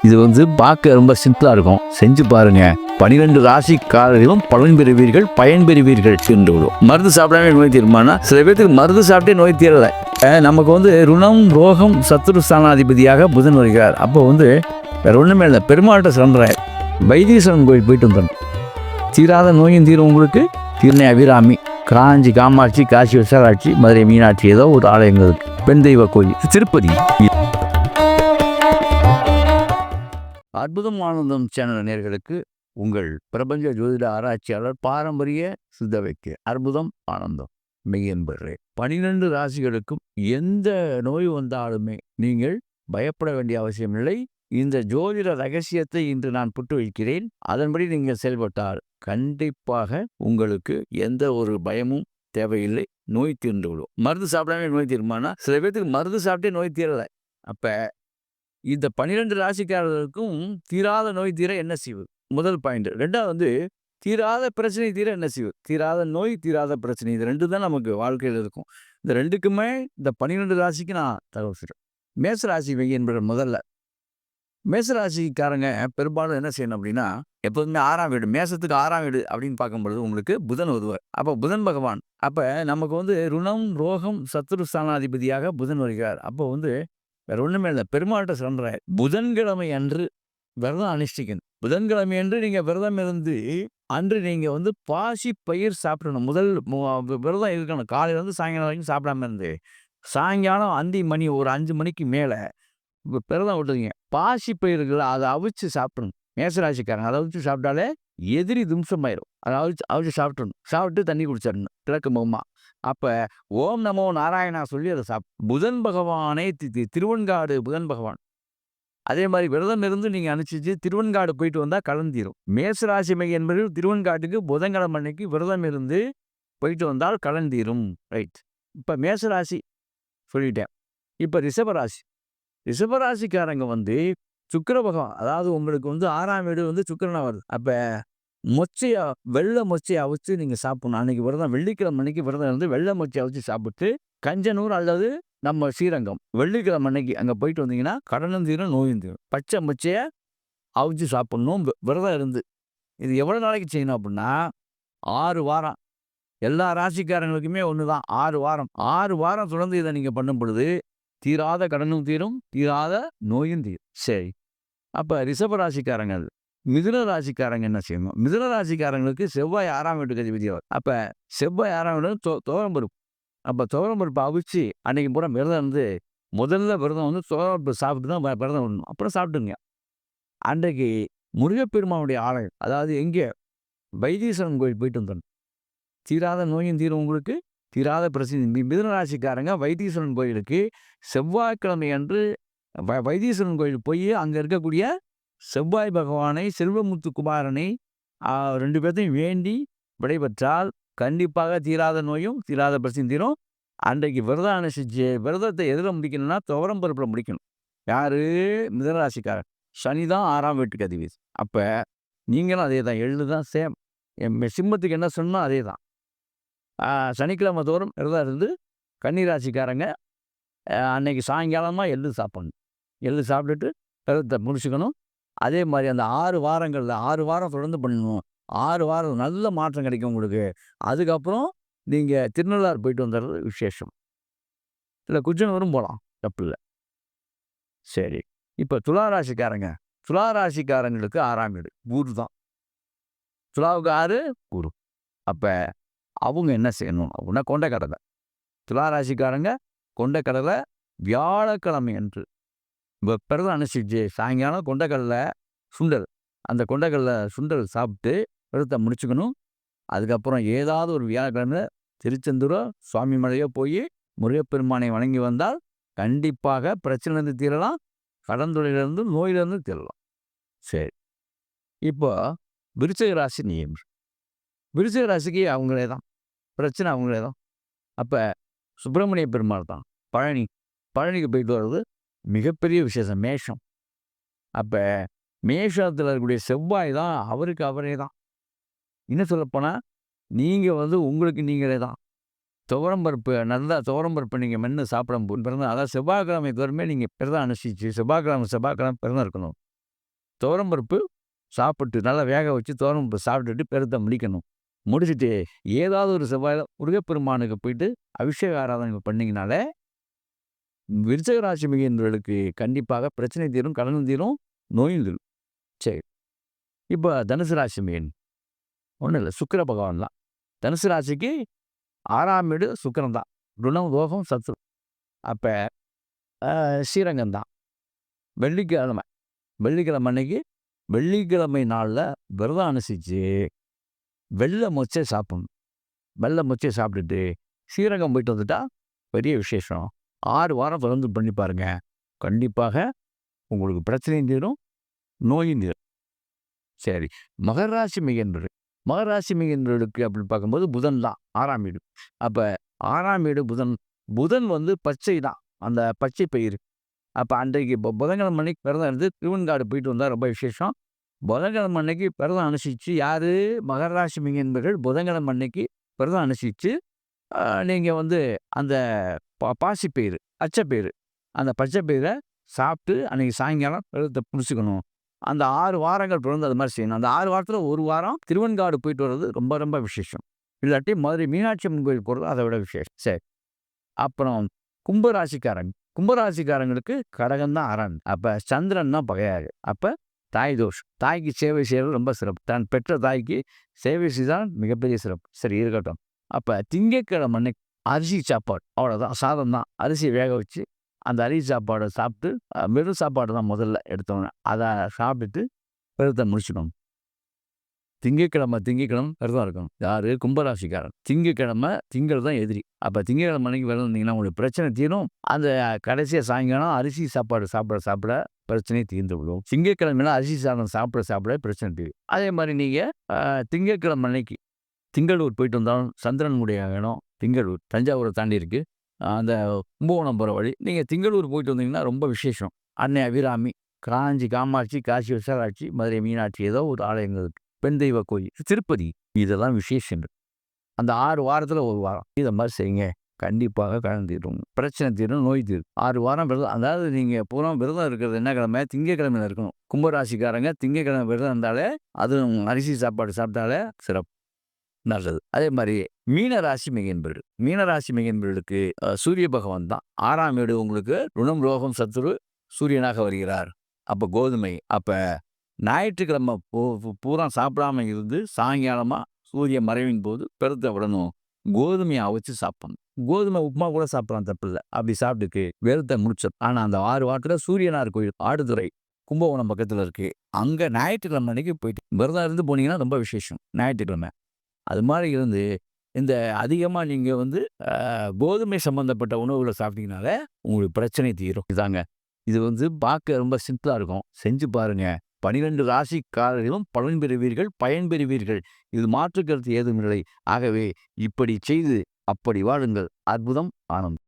இது பார்க்க ரொம்ப சிம்பிளா இருக்கும். செஞ்சு பாருங்க. 12 ராசிக்காரர்களும் பலன் பெறுவீர்கள், பயன் பெறுவீர்கள் என்று விடும். மருந்து சாப்பிடாம நோய் தீருமானா? சில பேருக்கு மருந்து சாப்பிட்டே நோய் தீரலை. நமக்கு ருணம், ரோகம், சத்துரு ஸ்தானாதிபதியாக புதன் வருகிறார். அப்போ வேற ஒண்ணுமே இல்லை, பெருமாள்கிட்ட சரணராயர் வைத்தீஸ்வரன் கோயில் போயிட்டு வந்தோம். தீராத நோயும் தீரும் உங்களுக்கு. தீர்ணை அபிராமி, காஞ்சி காமாட்சி, காசி விசாலாட்சி, மதுரை மீனாட்சி, ஏதோ ஒரு ஆலயங்கள் இருக்கு. பெண் தெய்வ கோயில், திருப்பதி. அற்புதம் ஆனந்தம் சேனல் நேயர்களுக்கு உங்கள் பிரபஞ்ச ஜோதிட ஆராய்ச்சியாளர் பாரம்பரிய சித்தவைக்கு அற்புதம் ஆனந்தம் மெய்யன்பர்களே. 12 ராசிகளுக்கும் எந்த நோய் வந்தாலுமே நீங்கள் பயப்பட வேண்டிய அவசியமில்லை. இந்த ஜோதிட ரகசியத்தை இன்று நான் புட்டு வைக்கிறேன். அதன்படி நீங்கள் செயல்பட்டால் கண்டிப்பாக உங்களுக்கு எந்த ஒரு பயமும் தேவையில்லை. நோய் தீர்ந்து விடும். மருந்து சாப்பிடாம நோய் தீருமானா? சில பேருக்கு மருந்து சாப்பிட்டே நோய் தீரலை. அப்ப இந்த 12 ராசிக்காரர்களுக்கும் தீராத நோய் தீர என்ன செய்வது? முதல் பாயிண்ட். ரெண்டாவது தீராத பிரச்சனை தீர என்ன செய்வது? தீராத நோய், தீராத பிரச்சனை, இது 2 தான் நமக்கு வாழ்க்கையில் இருக்கும். இந்த 2க்குமே இந்த 12 ராசிக்கு நான் தகவல் சொல்றேன். மேசராசி என்பது முதல்ல. மேசராசிக்காரங்க பெரும்பாலும் என்ன செய்யணும் அப்படின்னா, எப்போதுமே 6ஆம் வீடு, மேசத்துக்கு 6ஆம் வீடு அப்படின்னு பார்க்கும்பொழுது உங்களுக்கு புதன் வருவார். அப்போ புதன் பகவான், அப்போ நமக்கு ருணம், ரோகம், சத்துரு ஸ்தானாதிபதியாக புதன் வருகிறார். அப்போ வேற ஒண்ணுமே இல்லை, பெருமாள்கிட்ட சரணராயர் புதன்கிழமை அன்று விரதம் அனுஷ்டிக்கணும். புதன்கிழமை அன்று நீங்க விரதம் இருந்து அன்று நீங்க பாசி பயிர் சாப்பிடணும். முதல் விரதம் இருக்கணும். காலையில சாயங்காலம் வரைக்கும் சாப்பிடாம இருந்து சாயங்காலம் அந்தி மணி ஒரு 5 மணிக்கு மேல விரதம் விட்டுருங்க. பாசி பயிர்கள் அதை அவிச்சு சாப்பிடணும். மேசராசிக்காரங்க அதை அவிச்சு சாப்பிட்டாலே எதிரி தும்சமாயிரும். அதை அவிச்சு சாப்பிட்டுணும். சாப்பிட்டு தண்ணி குடிச்சிடணும் கிழக்கு முகமா. அப்ப ஓம் நமோ நாராயணா சொல்லி அதை புதன் பகவானே திருவெண்காடு புதன் பகவான். அதே மாதிரி விரதம் இருந்து நீங்க அனுப்பிச்சு திருவெண்காடு போயிட்டு வந்தா கலந்தீரும். மேசராசி என்பது திருவெண்காட்டுக்கு புதன்கிழமை அன்னைக்கு விரதம் இருந்து போயிட்டு வந்தால் கலந்தீரும். ரைட். இப்ப மேசராசி சொல்லிட்டேன். இப்ப ரிஷபராசி. ரிஷபராசிக்காரங்க சுக்கிர பகவான், அதாவது உங்களுக்கு 6ஆம் வீடு சுக்கிரனா வருது. அப்ப வெள்ளை மொச்சையை அவிச்சு நீங்க சாப்பிடணும். அன்னைக்கு விரதம், வெள்ளிக்கிழமை அன்னைக்கு விரதம் இருந்து வெள்ளை மொச்சையை அவிச்சு சாப்பிட்டு கஞ்சனூர் அல்லது நம்ம ஸ்ரீரங்கம் வெள்ளிக்கிழமை அன்னைக்கு அங்க போயிட்டு வந்தீங்கன்னா கடனும் தீரும், நோயும் தீரும். பச்சை மொச்சையை அவிச்சு சாப்பிடணும் விரதம் இருந்து. இது எவ்வளவு நாளைக்கு செய்யணும் அப்படின்னா 6 வாரம். எல்லா ராசிக்காரங்களுக்குமே ஒண்ணுதான், 6 வாரம். 6 வாரம் தொடர்ந்து இதை நீங்க பண்ணும் பொழுது தீராத கடனும் தீரும், தீராத நோயும் தீரும். சரி. அப்ப ரிஷப ராசிக்காரங்க, மிதுன ராசிக்காரங்க என்ன செய்யணும்? மிதுன ராசிக்காரங்களுக்கு செவ்வாய் 6ஆம் வீட்டுக்கு அதிபதியார். அப்ப செவ்வாய் 6ஆம் வீடு துவரம் பருப்பு. அப்ப துவரம் பருப்பு அவிச்சு அன்னைக்கு பூரா விரதம் இருந்து முதல்ல விரதம் துவரம் பருப்பு சாப்பிட்டு தான் விரதம் விடணும். அப்புறம் சாப்பிட்டுங்க. அன்றைக்கு முருகப்பெருமானுடைய ஆலயம், அதாவது எங்கே, வைத்தீஸ்வரன் கோயில் போயிட்டு வந்துடணும். தீராத நோயும் தீரும் உங்களுக்கு, தீராத பிரச்சனை. மிதுன ராசிக்காரங்க வைத்தீஸ்வரன் கோயிலுக்கு செவ்வாய்க்கிழமை அன்று வைத்தீஸ்வரன் கோயில் போய் அங்க இருக்கக்கூடிய செவ்வாய் பகவானை, செல்வமுத்து குமாரனை 2 பேர்த்தையும் வேண்டி விடைபெற்றால் கண்டிப்பாக தீராத நோயும் தீராத பிரச்சனை தீரும். அன்றைக்கு விரதம் அனுஷ்டிச்சு விரதத்தை எதில் முடிக்கணும்னா துவரம் பருப்பில் முடிக்கணும். யாரு? மிதனராசிக்காரர். சனிதான் 6ஆம் வீட்டுக்கு அதிபதி. அப்ப நீங்களும் அதே தான், எள்ளு தான் சேம். சிம்மத்துக்கு என்ன சொன்னோம் அதே தான். சனிக்கிழமை தோறும் விரதம் இருந்து கன்னிராசிக்காரங்க அன்னைக்கு சாயங்காலமா எள்ளு சாப்பிடணும். எள்ளு சாப்பிட்டுட்டு விரதத்தை முடிச்சுக்கணும். அதே மாதிரி அந்த 6 வாரங்களில் 6 வாரம் தொடர்ந்து பண்ணணும். 6 வாரம் நல்ல மாற்றம் கிடைக்கும் உங்களுக்கு. அதுக்கப்புறம் நீங்க திருநள்ளாறு போயிட்டு வந்துடுறது விசேஷம். இல்லை குச்சனூரும் போகலாம், தப்பு இல்லை. சரி. இப்போ துளாராசிக்காரங்க, துளாராசிக்காரங்களுக்கு 6ஆம் வீடு குரு தான். துலாவுக்கு 6 குரு. அப்ப அவங்க என்ன செய்யணும் அப்படின்னா கொண்டைக்கடலை. துளாராசிக்காரங்க கொண்டைக்கடலை வியாழக்கிழமை அன்று விரதம் அனுஷ்டிச்சு சாயங்காலம் கொண்டைக்கடலை சுண்டல், அந்த கொண்டைக்கடலை சுண்டல் சாப்பிட்டு விரதத்தை முடிச்சுக்கணும். அதுக்கப்புறம் ஏதாவது ஒரு வியாழக்கிழமை திருச்செந்தூரோ சுவாமி மலையோ போய் முருகப்பெருமானை வணங்கி வந்தால் கண்டிப்பாக பிரச்சனையிலிருந்து தீரலாம், கடன் தொழிலிருந்து நோயிலிருந்து தீரலாம். சரி. இப்போ விருச்சிக ராசி நியமம். விருச்சிக ராசிக்கு அவங்களே தான் பிரச்சனை, அவங்களே தான். அப்ப சுப்பிரமணிய பெருமாள் தான். பழனிக்கு போயிட்டு வர்றது மிகப்பெரிய விசேஷம். மேஷம். அப்ப மேஷத்தில் இருக்கக்கூடிய செவ்வாய் தான் அவருக்கு அவரே தான். இன்னும் சொல்லப்போனால் நீங்கள் உங்களுக்கு நீங்களே தான். துவரம் பருப்பு, நல்லா துவரம் பருப்பு நீங்கள் மென்று சாப்பிட பிறந்த, அதாவது செவ்வாய்க்கிழமை தோறுமே நீங்கள் பிறதான் அனுஷ்டிச்சு செவ்வாய்க்கிழமை பிறதான் இருக்கணும். துவரம்பருப்பு சாப்பிட்டு நல்லா வேக வச்சு துவரம்பருப்பு சாப்பிட்டுட்டு பெருத்த முடிக்கணும். முடிச்சுட்டு ஏதாவது ஒரு செவ்வாயில முருகப்பெருமானுக்கு போயிட்டு அபிஷேக ஆராதனை பண்ணீங்கனாலே, விருச்சிக ராசி மிகுந்தவர்களுக்கு கண்டிப்பாக பிரச்சனை தீரும், கடனும் தீரும், நோயும் தீரும். சரி. இப்ப தனுசு ராசி மீன் ஒண்ணும் இல்ல. சுக்கிர பகவான் தான். தனுசு ராசிக்கு 6ஆம் வீடு சுக்கிரன் தான். ருணம், ரோகம், சத்ரு. அப்ப ஸ்ரீரங்கம் தான். வெள்ளிக்கிழமை வெள்ளிக்கிழமை அன்னைக்கு வெள்ளிக்கிழமை நாள்ல விரதம் அனுசரிச்சு வெள்ளை மொச்சை சாப்பிடணும். வெள்ளை மொச்சை சாப்பிட்டுட்டு ஸ்ரீரங்கம் போயிட்டு வந்துட்டா பெரிய விசேஷம். 6 வாரம் தொடர்ந்து பண்ணி பாருங்க. கண்டிப்பாக உங்களுக்கு பிரச்சனையும் தீரும், நோயும் தீரும். சரி. மகர ராசி மிகுந்தவர்கள். மகர ராசி மிகுந்தவர்களுக்கு அப்படின்னு பார்க்கும்போது புதன் தான் 6ஆம் வீடு. அப்ப 6ஆம் வீடு புதன். புதன் வந்து பச்சை தான். அந்த பச்சை பயிறு. அப்ப அன்றைக்கு புதன்கிழமை அன்னைக்கு விரதம் இருந்து திருவெண்காடு போயிட்டு வந்தா ரொம்ப விசேஷம். புதன்கிழமை அன்னைக்கு விரதம் அனுசரிச்சு யாரு மகர ராசி மிகுந்தவர்கள் புதன்கிழமை அன்னைக்கு விரதம் அனுசரிச்சு நீங்க வந்து அந்த பாசிப்பயிறு, பச்சைப்பயிறு, அந்த பச்சைப்பயிரை சாப்பிட்டு அன்னைக்கு சாயங்காலம் விரதத்தை முடிச்சுக்கணும். அந்த 6 வாரங்கள் தொடர்ந்து அது மாதிரி செய்யணும். அந்த 6 வாரத்துல 1 வாரம் திருவெண்காடு போயிட்டு வர்றது ரொம்ப ரொம்ப விசேஷம். இல்லாட்டி மதுரை மீனாட்சி அம்மன் கோயில் போறது அதை விட விசேஷம். சரி. அப்புறம் கும்பராசிக்காரங்க. கும்பராசிக்காரங்களுக்கு கடகம் தான் 6ஆம். அப்ப சந்திரன் தான் பகையாரு. அப்ப தாய் தோஷம். தாய்க்கு சேவை செய்யறது ரொம்ப சிறப்பு. தான் பெற்ற தாய்க்கு சேவை செய்தால் மிகப்பெரிய சிறப்பு. சரி இருக்கட்டும். அப்ப திங்கட்கிழமை அன்னைக்கு அரிசி சாப்பாடு அவ்வளோதான். சாதம் தான். அரிசியை வேக வச்சு அந்த அரிசி சாப்பாடை சாப்பிட்டு வெறும் சாப்பாடு தான் முதல்ல எடுத்தோன்னே. அதை சாப்பிட்டுட்டு விரதத்தை முடிச்சிடணும். திங்கட்கிழமை விரதம் இருக்கணும். யாரு? கும்பராசிக்காரன். திங்கள் தான் எதிரி. அப்ப திங்கட்கிழமை அன்னைக்கு விரதம் இருந்தீங்கன்னா உங்களுக்கு பிரச்சனை தீரும். அந்த கடைசியா சாயங்காலம் அரிசி சாப்பாடு சாப்பிட பிரச்சனை தீர்ந்து விடும். திங்கட்கிழமையில அரிசி சாதம் சாப்பிட பிரச்சனை தீரும். அதே மாதிரி நீங்க திங்கட்கிழமை அன்னைக்கு திங்களூர் போயிட்டு வந்தாலும் சந்திரனுடைய இடம் திங்களூர், தஞ்சாவூரை தாண்டி இருக்கு. அந்த கும்பகோணம் போகிற வழி. நீங்க திங்களூர் போயிட்டு வந்தீங்கன்னா ரொம்ப விசேஷம். அன்னை அபிராமி, காஞ்சி காமாட்சி, காசி விசாலாட்சி, மதுரை மீனாட்சி ஏதோ ஒரு ஆலயங்கள் இருக்கு. பெண் தெய்வ கோயில், திருப்பதி இதெல்லாம் விசேஷங்கள். அந்த 6 வாரத்துல 1 வாரம் இதை மாதிரி செய்யுங்க. கண்டிப்பாக கடன் தீரும். பிரச்சனை தீரும், நோய் தீரும். 6 வாரம் விரதம். அதாவது நீங்க பூரா விரதம் இருக்கிறது என்ன கிழமை? திங்கட்கிழமையில இருக்கணும். கும்பராசிக்காரங்க திங்கட்கிழமை விரதம் இருந்தாலே அதுவும் அரிசி சாப்பாடு சாப்பிட்டாலே சிறப்பு. நல்லது. அதே மாதிரி மீனராசி மிகுந்தவர்கள். மீனராசி மிகுந்தவர்களுக்கு சூரிய பகவான் தான் 6ஆம் வீடு உங்களுக்கு ருணம், ரோகம், சத்துரு சூரியனாக வருகிறார். அப்ப கோதுமை. அப்ப ஞாயிற்றுக்கிழமை பூரா சாப்பிடாம இருந்து சாயங்காலமா சூரிய மறைவின் போது பெருத்த விடணும். கோதுமையை அவிச்சு சாப்பிடணும். கோதுமை உப்புமா கூட சாப்பிடலாம், தப்பில்லை. அப்படி சாப்பிட்டுக்கு விரதத்தை முடிச்சோம். ஆனா அந்த 6 வாரத்துல சூரியனார் கோயில் ஆடுதுறை கும்பகோணம் பக்கத்துல இருக்கு. அங்க ஞாயிற்றுக்கிழமை அன்னைக்கு போயிட்டு விரதம் இருந்து போனீங்கன்னா ரொம்ப விசேஷம். ஞாயிற்றுக்கிழமை அது மாதிரி இருந்து இந்த அதிகமா நீங்க வந்து கோதுமை சம்பந்தப்பட்ட உணவுகளை சாப்பிட்டீங்கனாலே உங்களுக்கு பிரச்சனை தீரும். இதாங்க. இது வந்து பார்க்க ரொம்ப சிம்பிளா இருக்கும். செஞ்சு பாருங்க. 12 ராசிக்காரர்களும் பலன் பெறுவீர்கள், பயன் பெறுவீர்கள். இது மாற்று கருத்து ஏதுமில்லை. ஆகவே இப்படி செய்து அப்படி வாழுங்கள். அற்புதம், ஆனந்தம்.